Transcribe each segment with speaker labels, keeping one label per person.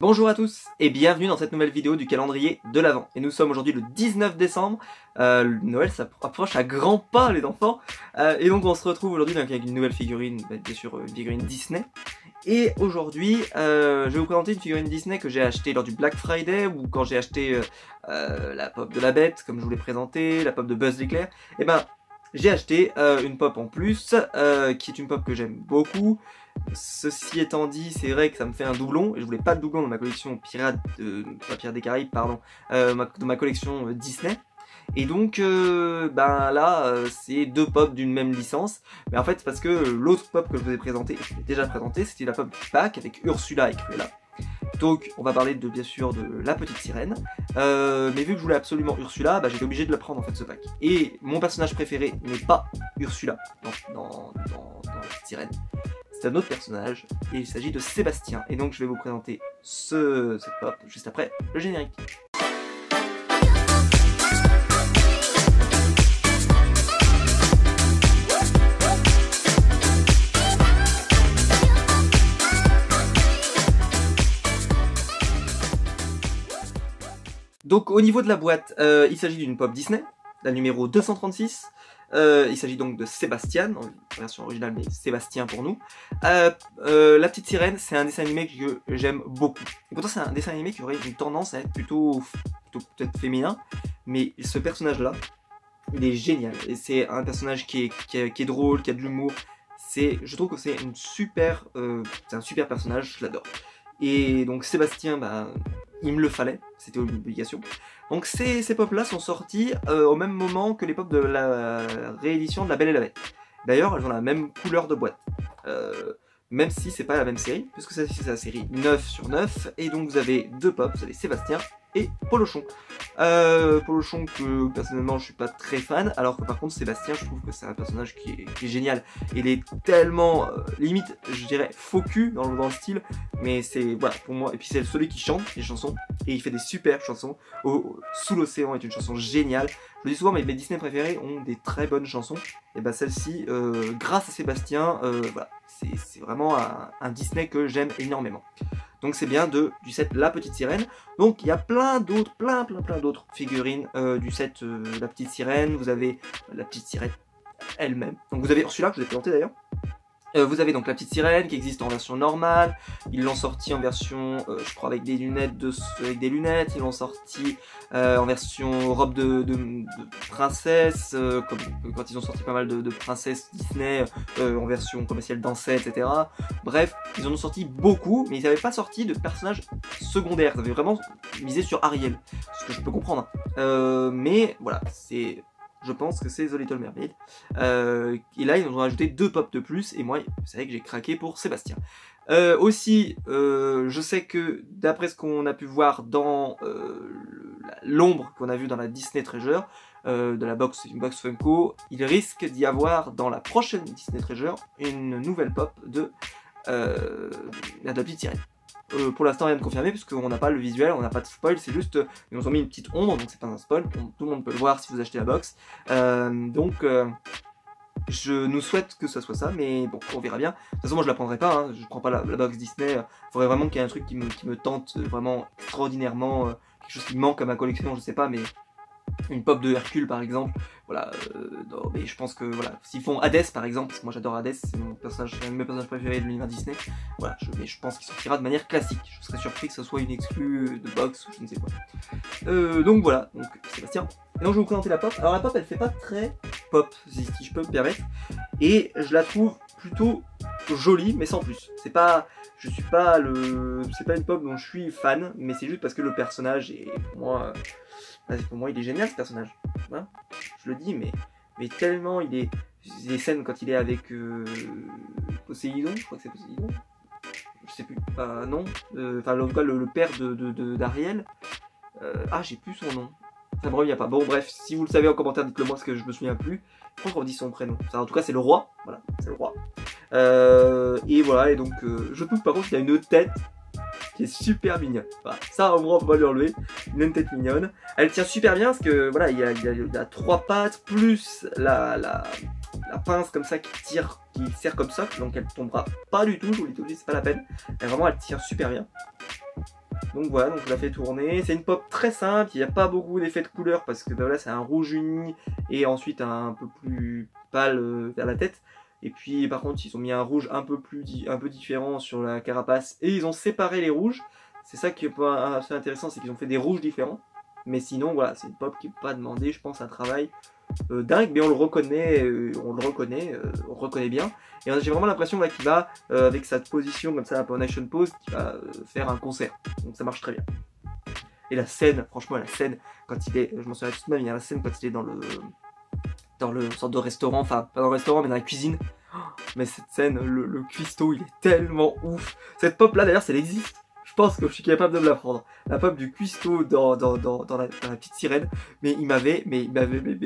Speaker 1: Bonjour à tous et bienvenue dans cette nouvelle vidéo du calendrier de l'Avent. Et nous sommes aujourd'hui le 19 décembre, Noël s'approche à grands pas les enfants. Et donc on se retrouve aujourd'hui avec une nouvelle figurine, bien sûr une figurine Disney. Et aujourd'hui je vais vous présenter une figurine Disney que j'ai achetée lors du Black Friday ou quand j'ai acheté la pop de la Bête comme je vous l'ai présenté, la pop de Buzz l'éclair. Et ben j'ai acheté une pop en plus qui est une pop que j'aime beaucoup. Ceci étant dit, c'est vrai que ça me fait un doublon et je voulais pas de doublon dans ma collection Pirates des Caraïbes, pardon, dans ma collection Disney. Et donc c'est deux pop d'une même licence. Mais en fait c'est parce que l'autre pop que je vous ai présenté, je l'ai déjà présenté, c'était la pop du pack avec Ursula et Cruella. Donc on va parler bien sûr de la petite sirène, mais vu que je voulais absolument Ursula, j'étais obligé de la prendre en fait ce pack. Et mon personnage préféré n'est pas Ursula dans la petite sirène, c'est un autre personnage et il s'agit de Sébastien. Et donc je vais vous présenter cette pop juste après le générique. Donc au niveau de la boîte, il s'agit d'une pop Disney, la numéro 236. Il s'agit donc de Sébastien, en version originale mais Sébastien pour nous. La petite sirène, c'est un dessin animé que j'aime beaucoup. Et pourtant c'est un dessin animé qui aurait une tendance à être plutôt peut-être féminin. Mais ce personnage-là, il est génial. Et c'est un personnage qui est drôle, qui a de l'humour. Je trouve que c'est un super personnage, je l'adore. Et donc Sébastien, il me le fallait, c'était une obligation. Donc ces pop-là sont sortis au même moment que les pop de la réédition de La Belle et la Bête. D'ailleurs, elles ont la même couleur de boîte. Même si c'est pas la même série, puisque c'est la série 9/9. Et donc vous avez deux pop, vous avez Sébastien et Polochon. Polochon que personnellement je suis pas très fan, alors que par contre Sébastien, je trouve que c'est un personnage qui est génial. Il est tellement limite, je dirais, faux cul dans le style, mais c'est voilà pour moi. Et puis c'est celui qui chante les chansons et il fait des super chansons. Sous l'océan est une chanson géniale. Je le dis souvent, mais mes Disney préférés ont des très bonnes chansons. Et celle-ci, grâce à Sébastien, voilà, c'est vraiment un Disney que j'aime énormément. Donc c'est bien du set La Petite Sirène. Donc il y a plein d'autres figurines du set La Petite Sirène. Vous avez la Petite Sirène elle-même. Donc vous avez Ursula que je vous ai présenté d'ailleurs. Vous avez donc la petite sirène qui existe en version normale. Ils l'ont sorti en version, je crois avec des lunettes, Ils l'ont sorti en version robe de princesse, comme quand ils ont sorti pas mal de princesses Disney en version commerciale dansée, etc. Bref, ils en ont sorti beaucoup, mais ils n'avaient pas sorti de personnages secondaires. Ils avaient vraiment misé sur Ariel, ce que je peux comprendre. Mais voilà, je pense que c'est The Little Mermaid. Et là, ils nous ont rajouté deux pop de plus. Et moi, vous savez que j'ai craqué pour Sébastien. Aussi, je sais que d'après ce qu'on a pu voir dans l'ombre qu'on a vu dans la Disney Treasure, de la box Funko, il risque d'y avoir dans la prochaine Disney Treasure une nouvelle pop de la petite sirène. Pour l'instant rien de confirmé puisqu'on n'a pas le visuel, on n'a pas de spoil, c'est juste ils nous ont mis une petite ombre, donc c'est pas un spoil, tout le monde peut le voir si vous achetez la box. Je nous souhaite que ça soit ça, mais bon, on verra bien. De toute façon moi je la prendrai pas, je prends pas la box Disney, il faudrait vraiment qu'il y ait un truc qui me tente vraiment extraordinairement, quelque chose qui manque à ma collection, je sais pas, mais une pop de Hercule par exemple, voilà, non, mais je pense que voilà, s'ils font Hadès par exemple, parce que moi j'adore Hadès, c'est mon personnage, un de mes personnages préférés de l'univers Disney, voilà, mais je pense qu'il sortira de manière classique, je serais surpris que ce soit une exclue de box ou je ne sais quoi. Donc voilà, donc Sébastien. Et donc je vais vous présenter la pop. Alors la pop elle fait pas très pop, si je peux me permettre, et je la trouve plutôt jolie, mais sans plus. C'est pas une pop dont je suis fan, mais c'est juste parce que le personnage est pour moi il est génial ce personnage. Hein, je le dis, mais tellement il est. Les scènes quand il est avec Poséidon, je crois que c'est Poséidon. Je sais plus. Non. Enfin le père d'Ariel. J'ai plus son nom. Ça me revient pas. Bon bref, si vous le savez en commentaire, dites-le moi parce que je me souviens plus. Je crois qu'on dit son prénom. Enfin, en tout cas c'est le roi. Voilà, c'est le roi. Et voilà, et donc je trouve par contre qu'il a une tête qui est super mignonne. Voilà. Ça au moins on peut pas lui enlever. Il a une tête mignonne. Elle tient super bien parce que voilà, il y a trois pattes plus la pince comme ça qui sert comme ça, donc elle tombera pas du tout, je vous le dis, c'est pas la peine. Mais vraiment elle tient super bien. Donc voilà, donc je la fais tourner. C'est une pop très simple, il n'y a pas beaucoup d'effets de couleur parce que bah, voilà, c'est un rouge uni et ensuite un peu plus pâle vers la tête. Et puis par contre ils ont mis un rouge un peu différent sur la carapace et ils ont séparé les rouges. C'est ça qui est assez intéressant, c'est qu'ils ont fait des rouges différents. Mais sinon voilà, c'est une pop qui n'est pas demandé, je pense, un travail dingue, mais on le reconnaît, on le reconnaît bien. Et j'ai vraiment l'impression là qu'il va, avec sa position comme ça, un peu en action pose, qu'il va faire un concert. Donc ça marche très bien. Et la scène, franchement la scène, quand il est, je m'en souviens toute ma vie, la scène quand il est dans le sorte de restaurant, enfin pas dans le restaurant mais dans la cuisine. Oh, mais cette scène, le cuistot, il est tellement ouf. Cette pop là d'ailleurs, ça existe. Je pense que je suis capable de me la prendre. La pop du cuistot dans la petite sirène. Mais il m'avait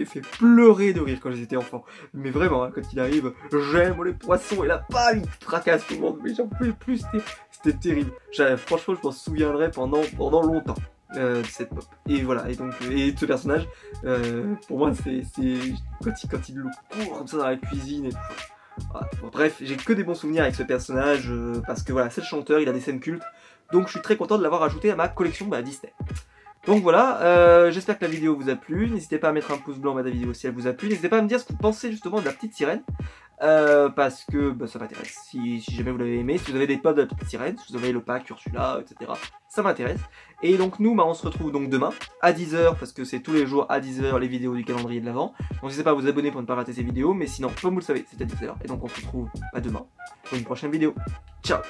Speaker 1: fait pleurer de rire quand j'étais enfant. Mais vraiment, hein, quand il arrive, j'aime les poissons et là, bam, il fracasse tout le monde. Mais j'en pouvais plus, c'était terrible. Franchement, je m'en souviendrai pendant longtemps. De cette pop. Et voilà, et donc et de ce personnage, pour moi c'est quand il le court comme ça dans la cuisine et tout. Voilà. Bon, bref, j'ai que des bons souvenirs avec ce personnage parce que voilà, c'est le chanteur, il a des scènes cultes, donc je suis très content de l'avoir ajouté à ma collection Disney. Donc voilà, j'espère que la vidéo vous a plu, n'hésitez pas à mettre un pouce blanc à la vidéo si elle vous a plu, n'hésitez pas à me dire ce que vous pensez justement de la petite sirène, parce que bah, ça m'intéresse, si jamais vous l'avez aimé, si vous avez des pops de la petite sirène, si vous avez le pack Ursula, etc., ça m'intéresse. Et donc nous, bah, on se retrouve donc demain à 10h, parce que c'est tous les jours à 10h les vidéos du calendrier de l'Avent. Donc n'hésitez pas à vous abonner pour ne pas rater ces vidéos, mais sinon, comme vous le savez, c'est à 10h, et donc on se retrouve demain pour une prochaine vidéo. Ciao!